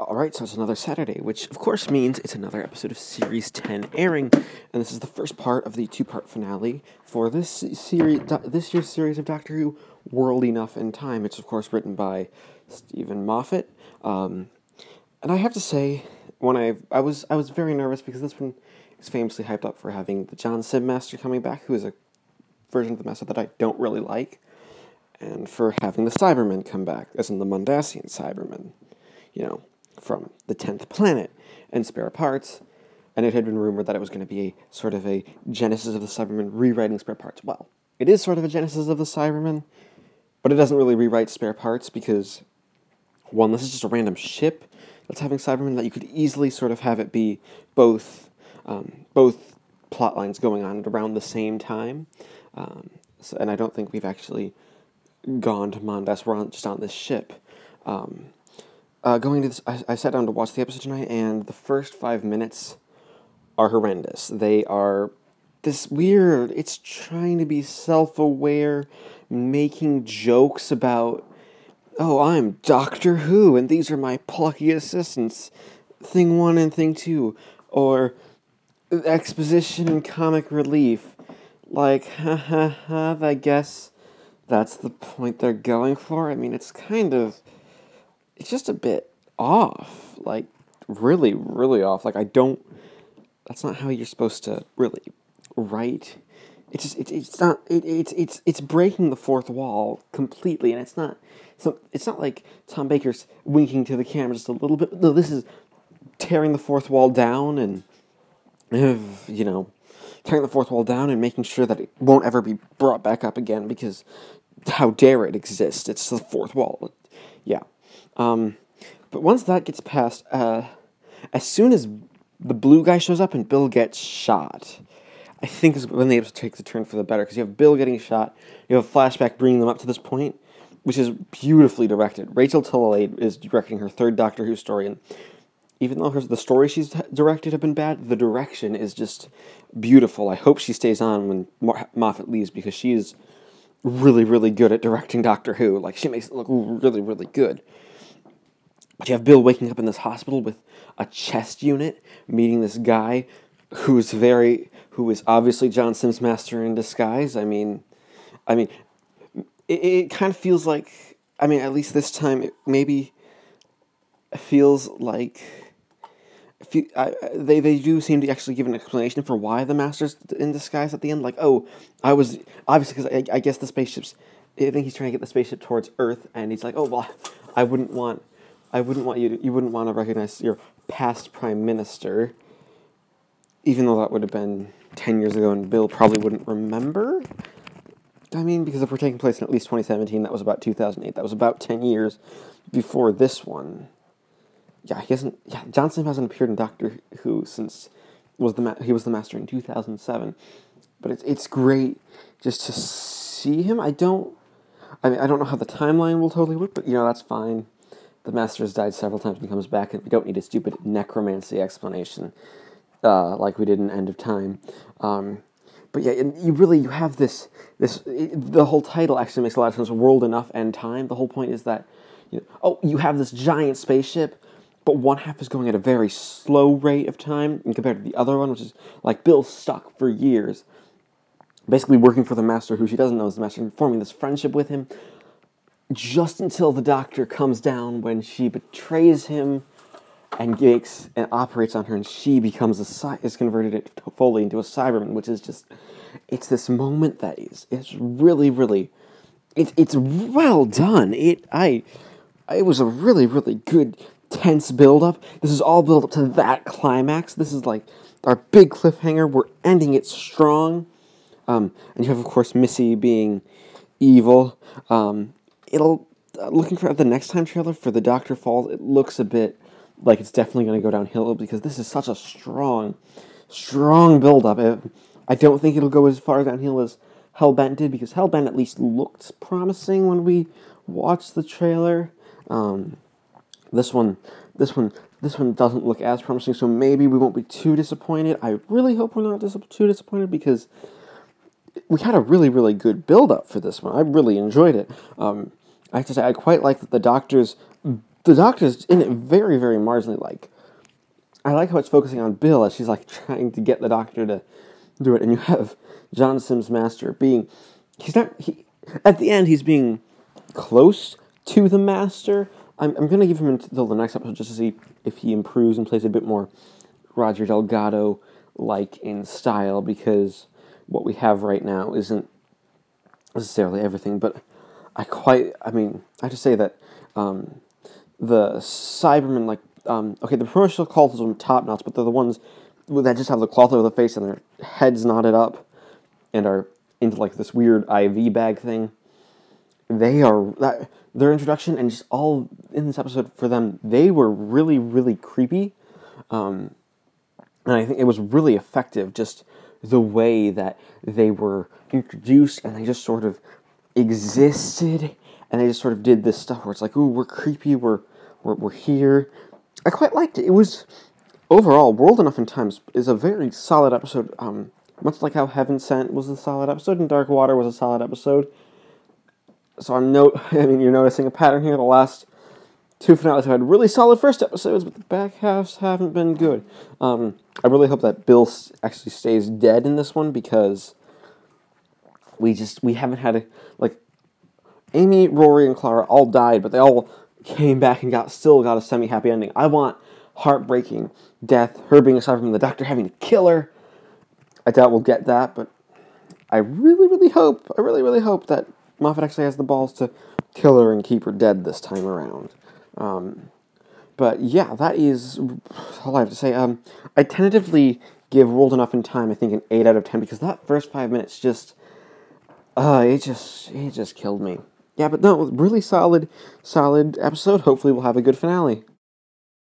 Alright, so it's another Saturday, which of course means it's another episode of Series 10 airing, and this is the first part of the two-part finale for this this year's series of Doctor Who, World Enough in Time. It's of course written by Stephen Moffat, and I have to say, when I was very nervous because this one is famously hyped up for having the John Sim Master coming back, who is a version of the Master that I don't really like, and for having the Cybermen come back, as in the Mondasian Cybermen, from the 10th planet and spare parts, and it had been rumored that it was going to be a sort of a genesis of the Cybermen rewriting spare parts. Well, it is sort of a genesis of the Cybermen, but it doesn't really rewrite spare parts because, one, this is just a random ship that's having Cybermen that you could easily sort of have it be both plot lines going on at around the same time, and I don't think we've actually gone to Mondas. We're just on this ship. Going to this, I sat down to watch the episode tonight, and the first 5 minutes are horrendous. They are this weird, it's trying to be self-aware, making jokes about, oh, I'm Doctor Who, and these are my plucky assistants, Thing 1 and Thing 2, or exposition and comic relief. Like, I guess that's the point they're going for. I mean, it's just a bit off, like, really, really off. Like, that's not how you're supposed to really write. It's breaking the fourth wall completely, and it's not like Tom Baker's winking to the camera just a little bit. No, this is tearing the fourth wall down and, tearing the fourth wall down and making sure that it won't ever be brought back up again, because how dare it exist? It's the fourth wall. Yeah. But once that gets past, as soon as the blue guy shows up and Bill gets shot, I think is when they have to take the turn for the better, because you have Bill getting shot, you have a flashback bringing them up to this point, which is beautifully directed. Rachel Talalay is directing her third Doctor Who story, and even though the stories she's directed have been bad, the direction is just beautiful. I hope she stays on when Moffat leaves, because she is really, really good at directing Doctor Who. Like, she makes it look really, really good. But you have Bill waking up in this hospital with a chest unit, meeting this guy who is obviously John Sim's master in disguise. I mean, it kind of feels like, at least this time, it maybe feels like they do seem to actually give an explanation for why the master's in disguise at the end. Like, oh, I was obviously, because I guess I think he's trying to get the spaceship towards Earth, and he's like, oh, well, you wouldn't want to recognize your past prime minister, even though that would have been 10 years ago, and Bill probably wouldn't remember. Because if we're taking place in at least 2017, that was about 2008. That was about 10 years before this one. Yeah, John Sim hasn't appeared in Doctor Who since he was the master in 2007. But it's great just to see him. I don't know how the timeline will totally work, but that's fine. The master has died several times and comes back, and we don't need a stupid necromancy explanation like we did in End of Time. But yeah, you have this the whole title actually makes a lot of sense. World Enough and Time. The whole point is that you have this giant spaceship, but one half is going at a very slow rate of time compared to the other one, which is like Bill's stuck for years, basically working for the master, who she doesn't know is the master, and forming this friendship with him, just until the Doctor comes down, when she betrays him and operates on her, and she is converted fully into a Cyberman, which is just, it's this moment that it's really, really, it's well done. It was a really, really good, tense build-up. This is all build up to that climax. This is like our big cliffhanger. We're ending it strong. And you have, of course, Missy being evil. Looking for the next time trailer for The Doctor Falls, it looks a bit like it's definitely going to go downhill, because this is such a strong build-up. I don't think it'll go as far downhill as Hellbent did, because Hellbent at least looked promising when we watched the trailer. This one doesn't look as promising, so maybe we won't be too disappointed. I really hope we're not too disappointed, because we had a really, really good build-up for this one. I really enjoyed it. I have to say, I quite like that the Doctor's the Doctor's in it very, very marginally. Like, I like how it's focusing on Bill as she's like trying to get the Doctor to do it, and you have John Sims Master being, at the end he's being close to the Master. I'm gonna give him until the next episode just to see if he improves and plays a bit more Roger Delgado like in style, because what we have right now isn't necessarily everything. But I just say that the Cybermen, like, okay, the promotional calls are top notch, but they're the ones that just have the cloth over the face and their heads knotted up and are into like this weird IV bag thing. Their introduction and just all in this episode for them, they were really, really creepy. And I think it was really effective, just the way that they were introduced and they just sort of existed, and they just sort of did this stuff where it's like, ooh, we're creepy, we're here. I quite liked it. It was, overall, World Enough in Time is a very solid episode, much like how Heaven Sent was a solid episode and Dark Water was a solid episode. So you're noticing a pattern here. The last two finales have had really solid first episodes, but the back halves haven't been good. I really hope that Bill actually stays dead in this one, because we haven't had Amy, Rory, and Clara all died, but they all came back and still got a semi-happy ending. I want heartbreaking death, her being aside from the Doctor having to kill her. I doubt we'll get that, but I really, really hope that Moffat actually has the balls to kill her and keep her dead this time around. But yeah, that is all I have to say. I tentatively give World Enough in Time, I think, an 8 out of 10, because that first 5 minutes it just killed me. Yeah, but no, really solid episode. Hopefully we'll have a good finale.